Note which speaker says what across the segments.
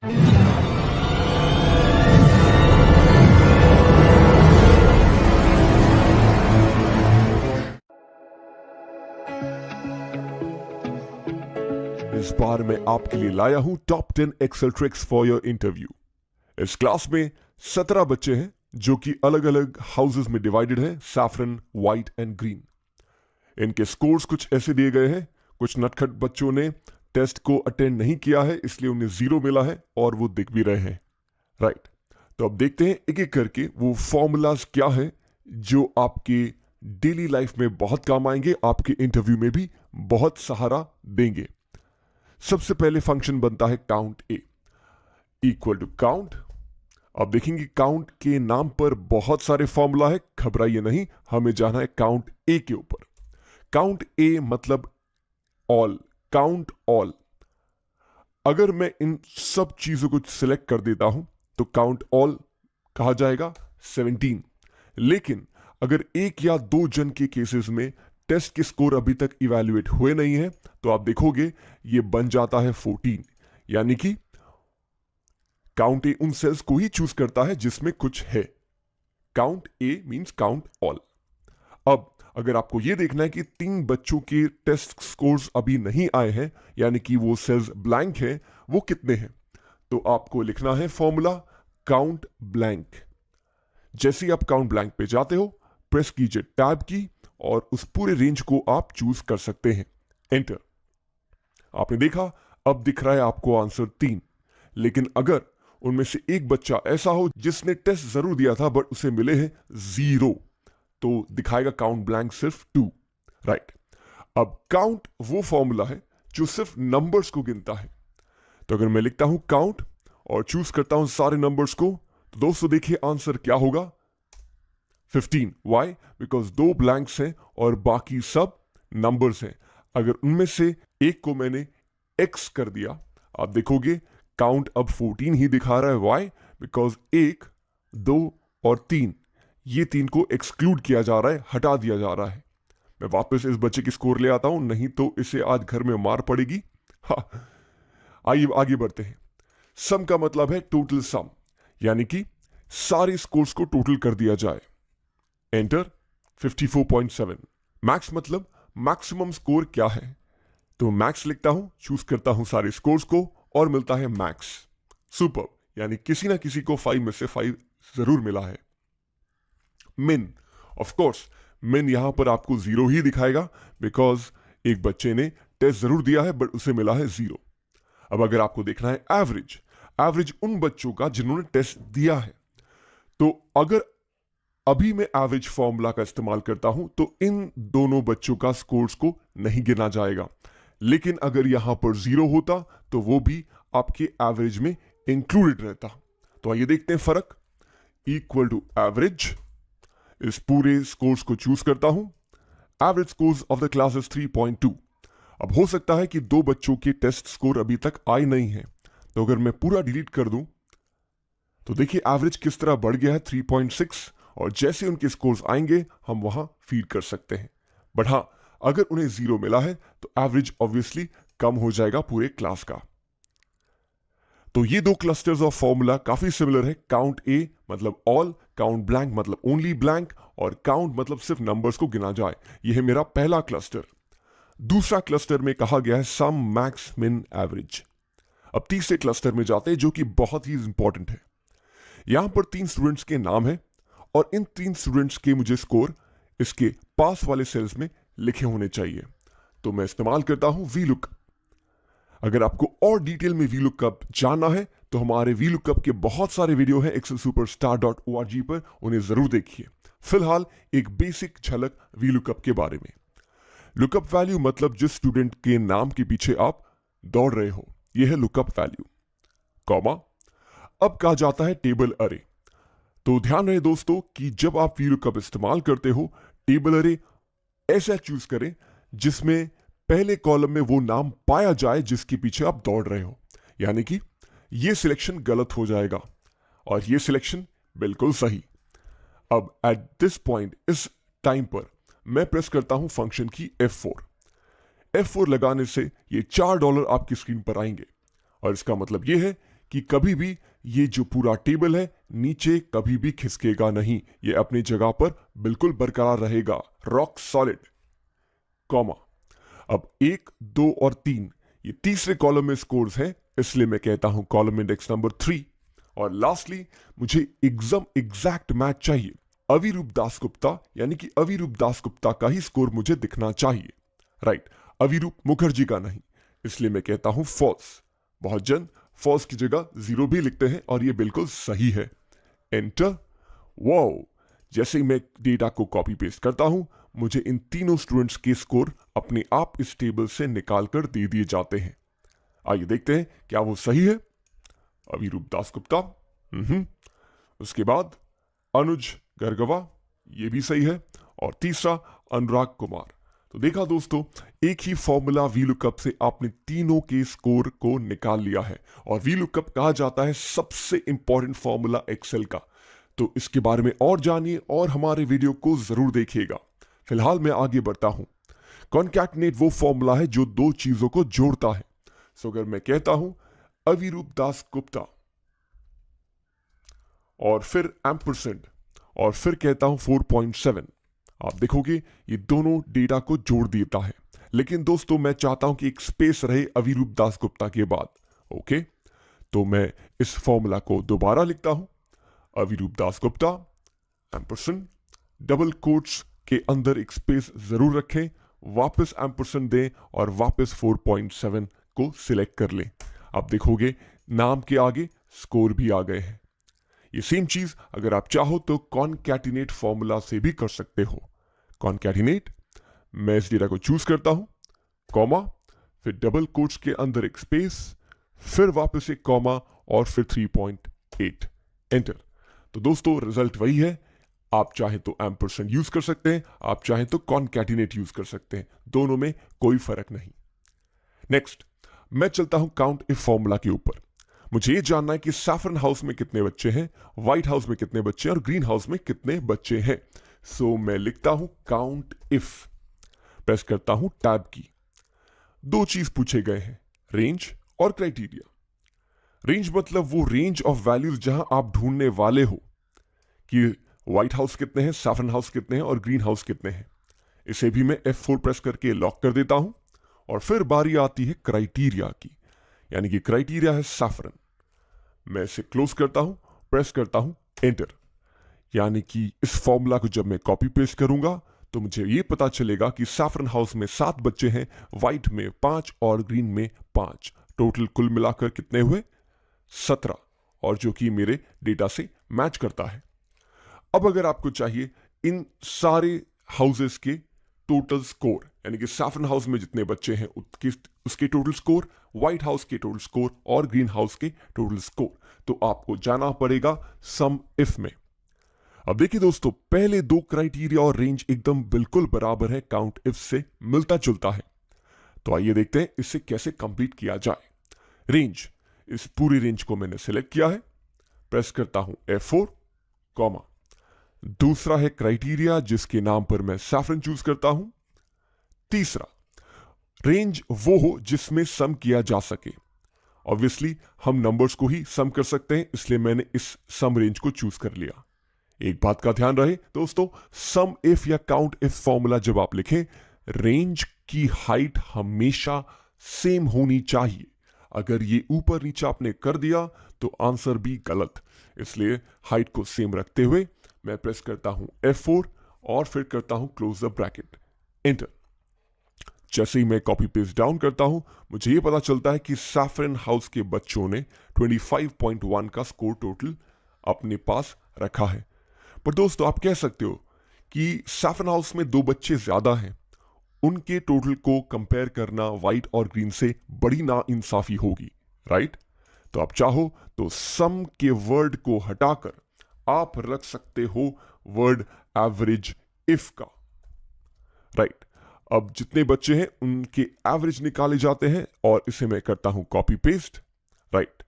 Speaker 1: इस बार मैं आपके लिए लाया हूं top 10 Excel tricks for your interview. इस क्लास में 17 बच्चे हैं जो कि अलग अलग हाउसेस में डिवाइडेड हैं, सैफरन, व्हाइट एंड ग्रीन। इनके स्कोर्स कुछ ऐसे दिए गए हैं। कुछ नटखट बच्चों ने टेस्ट को अटेंड नहीं किया है, इसलिए उन्हें 0 मिला है और वो दिख भी रहे हैं। राइट, तो अब देखते हैं एक एक करके वो फॉर्मूलाज क्या है जो आपके डेली लाइफ में बहुत काम आएंगे, आपके इंटरव्यू में भी बहुत सहारा देंगे। सबसे पहले फंक्शन बनता है count A equal to count. अब देखेंगे काउंट के नाम पर बहुत सारे फॉर्मूला है, घबराइए नहीं, हमें जाना है काउंट ए के ऊपर। काउंट ए मतलब ऑल, काउंट ऑल। अगर मैं इन सब चीजों को सिलेक्ट कर देता हूं तो काउंट ऑल कहा जाएगा 17। लेकिन अगर एक या दो जन के केसेस में टेस्ट के स्कोर अभी तक इवैल्यूएट हुए नहीं है तो आप देखोगे ये बन जाता है 14। यानी कि काउंट ए उन सेल्स को ही चूज करता है जिसमें कुछ है। काउंट ए मींस काउंट ऑल। अब अगर आपको यह देखना है कि 3 बच्चों के टेस्ट स्कोर्स अभी नहीं आए हैं, यानी कि वो सेल्स ब्लैंक है, वो कितने हैं, तो आपको लिखना है फॉर्मूला काउंट ब्लैंक। जैसे ही आप काउंट ब्लैंक पे जाते हो, प्रेस कीजिए टैब की और उस पूरे रेंज को आप चूज कर सकते हैं। एंटर। आपने देखा अब दिख रहा है आपको आंसर 3। लेकिन अगर उनमें से एक बच्चा ऐसा हो जिसने टेस्ट जरूर दिया था बट उसे मिले हैं 0, तो दिखाएगा काउंट ब्लैंक सिर्फ 2। राइट, अब काउंट वो फॉर्मूला है जो सिर्फ नंबर्स को गिनता है। तो अगर मैं लिखता हूं काउंट और चूज करता हूं सारे नंबर्स को, तो दोस्तों देखिए आंसर क्या होगा, 15। वाई? बिकॉज 2 ब्लैंक्स हैं और बाकी सब नंबर्स हैं। अगर उनमें से एक को मैंने एक्स कर दिया, आप देखोगे काउंट अब 14 ही दिखा रहा है। वाई? बिकॉज 1, 2 और 3, ये 3 को एक्सक्लूड किया जा रहा है, हटा दिया जा रहा है। मैं वापस इस बच्चे की स्कोर ले आता हूं, नहीं तो इसे आज घर में मार पड़ेगी। आइए आगे बढ़ते हैं। सम का मतलब है टोटल सम, यानी कि सारे स्कोर्स को टोटल कर दिया जाए। एंटर। 54.7। मैक्स मतलब मैक्सिमम स्कोर क्या है, तो मैक्स लिखता हूं, चूज करता हूं सारे स्कोर्स को और मिलता है मैक्स। सुपर, यानी किसी ना किसी को 5 में से 5 जरूर मिला है। मिन, ऑफ कोर्स मिन यहां पर आपको 0 ही दिखाएगा बिकॉज एक बच्चे ने टेस्ट जरूर दिया है बट उसे मिला है 0। अब अगर आपको देखना है एवरेज, एवरेज उन बच्चों का जिन्होंने टेस्ट दिया है, तो अगर अभी मैं एवरेज फॉर्मूला का इस्तेमाल करता हूं तो इन दोनों बच्चों का स्कोर्स को नहीं गिना जाएगा। लेकिन अगर यहां पर 0 होता तो वो भी आपके एवरेज में इंक्लूडेड रहता। तो आइए देखते हैं फर्क। इक्वल टू एवरेज, इस पूरे स्कोर्स को चूज करता हूं। Average scores of the class is 3.2। अब हो सकता है कि 2 बच्चों के टेस्ट स्कोर अभी तक आए नहीं है, तो अगर मैं पूरा डिलीट कर दूं तो देखिए एवरेज किस तरह बढ़ गया है 3.6, और जैसे उनके स्कोर्स आएंगे हम वहां फीड कर सकते हैं। बट हां, अगर उन्हें 0 मिला है तो एवरेज ऑब्वियसली कम हो जाएगा पूरे क्लास का। तो ये 2 क्लस्टर्स ऑफ फॉर्मूला काफी सिमिलर है। काउंट ए मतलब ऑल, काउंट ब्लैंक मतलब ओनली ब्लैंक, और काउंट मतलब सिर्फ नंबर्स को गिना जाए। यह है मेरा पहला क्लस्टर। दूसरा क्लस्टर में कहा गया है सम, मैक्स, मिन, एवरेज। अब तीसरे क्लस्टर में जाते हैं जो कि बहुत ही इंपॉर्टेंट है। यहां पर 3 स्टूडेंट्स के नाम है और इन 3 स्टूडेंट्स के मुझे स्कोर इसके पास वाले सेल्स में लिखे होने चाहिए। तो मैं इस्तेमाल करता हूं वीलुकअप। अगर आपको और डिटेल में वीलुकअप जानना है तो हमारे वीलुकअप के बहुत सारे वीडियो हैं excelsuperstar.org पर, उन्हें जरूर देखिए। फिलहाल एक बेसिक झलक वीलुकअप के बारे में। लुकअप वैल्यू मतलब जिस स्टूडेंट के नाम के पीछे आप दौड़ रहे हो, यह है लुकअप वैल्यू। कॉमा, अब कहा जाता है टेबल अरे। तो ध्यान रहे दोस्तों कि जब आप वीलुकअप इस्तेमाल करते हो, टेबल अरे ऐसा चूज करें जिसमें पहले कॉलम में वो नाम पाया जाए जिसके पीछे आप दौड़ रहे हो। यानी कि यह सिलेक्शन गलत हो जाएगा और यह सिलेक्शन बिल्कुल सही। अब एट दिस पॉइंट, इस टाइम पर मैं प्रेस करता हूं फंक्शन की F4। F4 लगाने से ये $4 आपकी स्क्रीन पर आएंगे और इसका मतलब यह है कि कभी भी ये जो पूरा टेबल है नीचे कभी भी खिसकेगा नहीं, ये अपनी जगह पर बिल्कुल बरकरार रहेगा, रॉक सॉलिड, कॉमा। अब 1, 2 और 3 ये तीसरे कॉलम में स्कोर्स हैं, इसलिए मैं कहता हूं कॉलम इंडेक्स नंबर 3। और लास्टली मुझे एकदम एग्जैक्ट मैच चाहिए, अविरूप दासगुप्ता, यानी कि अविरूप दासगुप्ता का ही स्कोर मुझे दिखना चाहिए, राइट, अविरूप मुखर्जी का नहीं, इसलिए मैं कहता हूं फॉल्स। बहुत जन फॉल्स की जगह 0 भी लिखते हैं और ये बिल्कुल सही है। एंटर। वाओ, जैसे ही मैं डेटा को कॉपी पेस्ट करता हूं मुझे इन तीनों स्टूडेंट्स के स्कोर अपने आप इस टेबल से निकालकर दे दिए जाते हैं। आइए देखते हैं क्या वो सही है। अविरूप दासगुप्ता, उसके बाद अनुज गर्गवा, ये भी सही है, और तीसरा अनुराग कुमार। तो देखा दोस्तों, एक ही फॉर्मूला वीलुकअप से आपने तीनों के स्कोर को निकाल लिया है, और वीलुकअप कहा जाता है सबसे इंपॉर्टेंट फॉर्मूला एक्सेल का। तो इसके बारे में और जानिए और हमारे वीडियो को जरूर देखिएगा। फिलहाल मैं आगे बढ़ता हूं। कॉनकैटिनेट वो फॉर्मूला है जो दो चीजों को जोड़ता है। सो अगर मैं कहता हूं अविरूप दासगुप्ता और फिर एम्परसेंड और फिर कहता हूं 4.7, आप देखोगे ये दोनों डेटा को जोड़ देता है। लेकिन दोस्तों मैं चाहता हूं कि एक स्पेस रहे अविरूप दासगुप्ता के बाद। ओके, तो मैं इस फॉर्मूला को दोबारा लिखता हूं, Avirup Dasgupta ampersand, double quotes के अंदर एक स्पेस जरूर रखें, वापस एम्परसेंड दें और वापस 4.7 को सिलेक्ट कर लें। आप देखोगे नाम के आगे स्कोर भी आ गए हैं। ये सेम चीज अगर आप चाहो तो कॉनकैटिनेट फॉर्मूला से भी कर सकते हो। कॉनकैटिनेट, मैं इस डेटा को चूज करता हूं, कॉमा, फिर डबल कोट्स के अंदर एक स्पेस, फिर वापस एक कॉमा और फिर 3.8, एंटर। तो दोस्तों रिजल्ट वही है। आप चाहे तो एम्परसेंड यूज कर सकते हैं, आप चाहे तो कॉनकैटिनेट यूज कर सकते हैं, दोनों में कोई फर्क नहीं। नेक्स्ट मैं चलता हूं काउंट इफ फॉर्मूला के ऊपर। मुझे ये जानना है कि सैफरन हाउस में कितने बच्चे हैं, व्हाइट हाउस में कितने बच्चे हैं और ग्रीन हाउस में कितने बच्चे हैं। सो मैं लिखता हूं काउंट इफ, प्रेस करता हूं टैब की। दो चीज पूछे गए हैं, रेंज और क्राइटेरिया। रेंज मतलब वो रेंज ऑफ वैल्यूज जहां आप ढूंढने वाले हो कि व्हाइट हाउस कितने हैं, सैफरन हाउस कितने हैं और ग्रीन हाउस कितने हैं। इसे भी मैं F4 प्रेस करके लॉक कर देता हूं और फिर बारी आती है क्राइटेरिया की, यानी कि क्राइटेरिया है सैफरन। मैं इसे क्लोज करता हूं, प्रेस करता हूं एंटर। यानी कि इस फॉर्मूला को जब मैं कॉपी पेस्ट करूंगा तो मुझे यह पता चलेगा कि सैफरन हाउस में 7 बच्चे हैं, व्हाइट में 5 और ग्रीन में 5। टोटल कुल मिलाकर कितने हुए, 17, और जो कि मेरे डेटा से मैच करता है। अब अगर आपको चाहिए इन सारे हाउसेस के टोटल स्कोर, यानी कि सैफरन हाउस में जितने बच्चे हैं उसके टोटल स्कोर, व्हाइट हाउस के टोटल स्कोर और ग्रीन हाउस के टोटल स्कोर, तो आपको जाना पड़ेगा सम इफ में। अब देखिए दोस्तों, पहले दो क्राइटेरिया और रेंज एकदम बिल्कुल बराबर है, काउंट इफ से मिलता जुलता है। तो आइए देखते हैं इसे कैसे कंप्लीट किया जाए। रेंज, इस पूरी रेंज को मैंने सिलेक्ट किया है, प्रेस करता हूं F4, कॉमा। दूसरा है क्राइटेरिया जिसके नाम पर मैं सैफरन चूज करता हूं। तीसरा, रेंज वो हो जिसमें सम किया जा सके। ऑब्वियसली हम नंबर्स को ही सम कर सकते हैं, इसलिए मैंने इस सम रेंज को चूज कर लिया। एक बात का ध्यान रहे दोस्तों, सम इफ या काउंट इफ फॉर्मूला जब आप लिखें, रेंज की हाइट हमेशा सेम होनी चाहिए। अगर ये ऊपर नीचे आपने कर दिया तो आंसर भी गलत, इसलिए हाइट को सेम रखते हुए मैं प्रेस करता हूं F4 और फिर करता हूं क्लोज द ब्रैकेट, एंटर। जैसे ही मैं कॉपी पेस्ट डाउन करता हूं मुझे यह पता चलता है कि सैफरन हाउस के बच्चों ने 25.1 का स्कोर टोटल अपने पास रखा है। पर दोस्तों आप कह सकते हो कि सैफरन हाउस में 2 बच्चे ज्यादा हैं, उनके टोटल को कंपेयर करना व्हाइट और ग्रीन से बड़ी नाइंसाफी होगी, राइट? तो आप चाहो तो सम के वर्ड को हटाकर आप रख सकते हो वर्ड एवरेज इफ का, राइट? अब जितने बच्चे हैं उनके एवरेज निकाले जाते हैं और इसे मैं करता हूं कॉपी पेस्ट, राइट?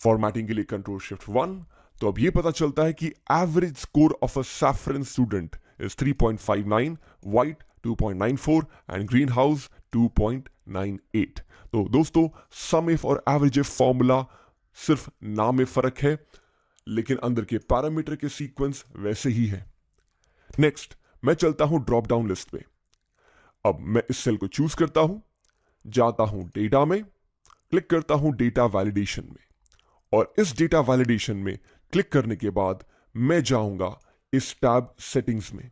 Speaker 1: फॉर्मेटिंग के लिए Ctrl+Shift+1। तो अब यह पता चलता है कि average score of a saffron student is 3.59, white 2.94 and green house 2.98। तो दोस्तों सम इफ और एवरेज इफ फॉर्मूला सिर्फ नाम में फर्क है, लेकिन अंदर के पैरामीटर के सीक्वेंस वैसे ही है। नेक्स्ट मैं चलता हूं ड्रॉप डाउन लिस्ट पे। अब मैं इस सेल को चूज करता हूं, जाता हूं डेटा में, क्लिक करता हूं डेटा वैलिडेशन में, और इस डेटा वैलिडेशन में क्लिक करने के बाद मैं जाऊंगा इस टैब सेटिंग्स में।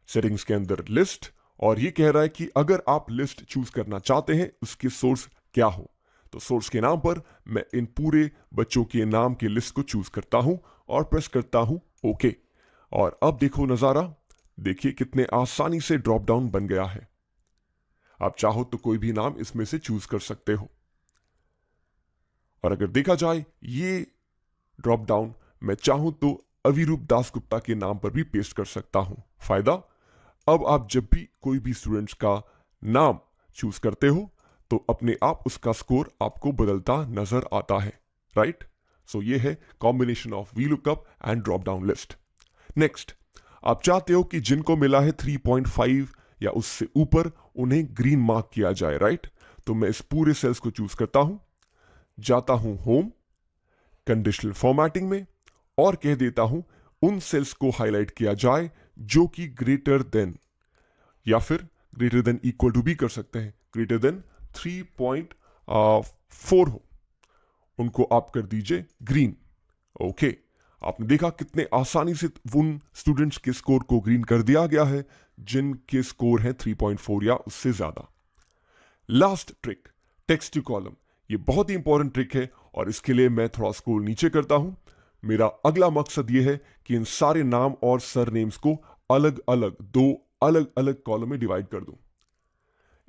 Speaker 1: सेटिंग्स के अंदर लिस्ट, और ये कह रहा है कि अगर आप लिस्ट चूज करना चाहते हैं उसके सोर्स क्या हो, तो सोर्स के नाम पर मैं इन पूरे बच्चों के नाम की लिस्ट को चूज करता हूं और प्रेस करता हूं ओके। और अब देखो नजारा, देखिए कितने आसानी से ड्रॉप डाउन बन गया है। आप चाहो तो कोई भी नाम इसमें से चूज कर सकते हो। और अगर देखा जाए ये ड्रॉप डाउन मैं चाहूं तो अविरूप दास गुप्ता के नाम पर भी पेस्ट कर सकता हूं। फायदा, अब आप जब भी कोई भी स्टूडेंट्स का नाम चूज करते हो तो अपने आप उसका स्कोर आपको बदलता नजर आता है, राइट। सो ये है combination of VLOOKUP and drop down list. Next, आप चाहते हो कि जिनको मिला है 3.5 या उससे ऊपर उन्हें ग्रीन मार्क किया जाए, राइट। तो मैं इस पूरे सेल्स को चूज करता हूं, जाता हूं होम, कंडीशनल फॉर्मेटिंग में, और कह देता हूं उन सेल्स को हाईलाइट किया जाए जो कि ग्रेटर देन, या फिर ग्रेटर देन इक्वल टू भी कर सकते हैं, ग्रेटर देन 3.4 हो, उनको आप कर दीजिए ग्रीन। ओके, आपने देखा कितने आसानी से उन स्टूडेंट्स के स्कोर को ग्रीन कर दिया गया है जिनके स्कोर है 3.4 या उससे ज्यादा। Last trick, text to column. ये बहुत ही इंपॉर्टेंट ट्रिक है और इसके लिए मैं थोड़ा स्क्रॉल नीचे करता हूं। मेरा अगला मकसद यह है कि इन सारे नाम और सरनेम्स को अलग अलग, दो अलग अलग कॉलम में डिवाइड कर दूं।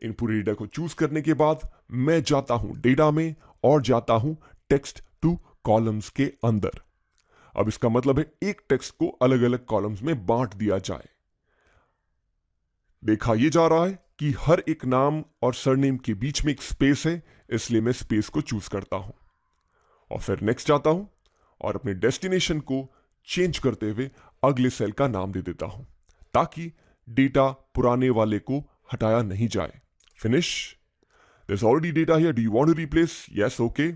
Speaker 1: इन पूरे डेटा को चूज करने के बाद मैं जाता हूं डेटा में और जाता हूं टेक्स्ट टू कॉलम्स के अंदर। अब इसका मतलब है एक टेक्स्ट को अलग अलग कॉलम्स में बांट दिया जाए। देखा यह जा रहा है कि हर एक नाम और सरनेम के बीच में एक स्पेस है, इसलिए मैं स्पेस को चूज करता हूं और फिर नेक्स्ट जाता हूं और अपने डेस्टिनेशन को चेंज करते हुए अगले सेल का नाम दे देता हूं ताकि डेटा पुराने वाले को हटाया नहीं जाए। Finish. There's already data here. Do you want to replace? Yes, okay.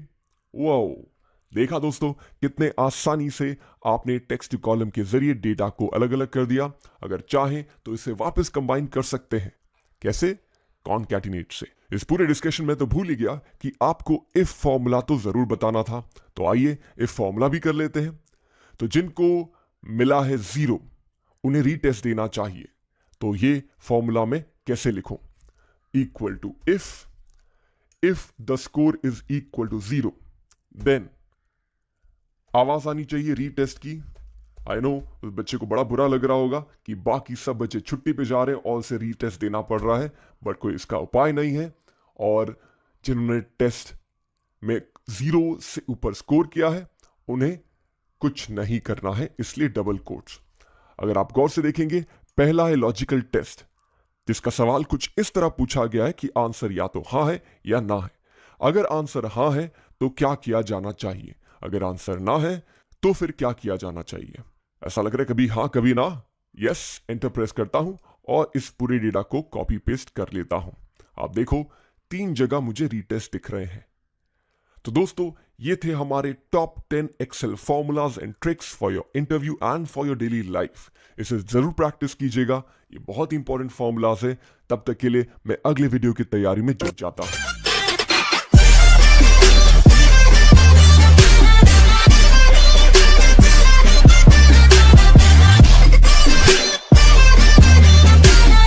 Speaker 1: Wow. देखा दोस्तों कितने आसानी से आपने टेक्स्ट कॉलम के जरिए डेटा को अलग अलग कर दिया। अगर चाहें तो इसे वापस कंबाइन कर सकते हैं। कैसे? कॉनकैटिनेट से। इस पूरे डिस्कशन में तो भूल ही गया कि आपको इफ फॉर्मूला तो जरूर बताना था, तो आइए इफ फॉर्मूला भी कर लेते हैं। तो जिनको मिला है 0 उन्हें रीटेस्ट देना चाहिए, तो ये फॉर्मूला में कैसे लिखूं? Equal to if the score is equal to 0 then आवाज आनी चाहिए रीटेस्ट की। आई नो उस बच्चे को बड़ा बुरा लग रहा होगा कि बाकी सब बच्चे छुट्टी पे जा रहे हैं और उसे रीटेस्ट देना पड़ रहा है, बट कोई इसका उपाय नहीं है। और जिन्होंने टेस्ट में 0 से ऊपर स्कोर किया है उन्हें कुछ नहीं करना है, इसलिए डबल कोट्स। अगर आप गौर से देखेंगे, पहला है लॉजिकल टेस्ट, जिसका सवाल कुछ इस तरह पूछा गया है कि आंसर या तो हाँ है या ना है। अगर आंसर हाँ है तो क्या किया जाना चाहिए, अगर आंसर ना है तो फिर क्या किया जाना चाहिए। ऐसा लग रहा है कभी हाँ कभी ना। यस, एंटर प्रेस करता हूं और इस पूरे डेटा को कॉपी पेस्ट कर लेता हूं। आप देखो 3 जगह मुझे रीटेस्ट दिख रहे हैं। तो दोस्तों ये थे हमारे top 10 Excel formulas and tricks for your interview and for your daily life. इसे जरूर प्रैक्टिस कीजिएगा, ये बहुत इंपॉर्टेंट फॉर्मूलाज है। तब तक के लिए मैं अगले वीडियो की तैयारी में जुट जाता हूं।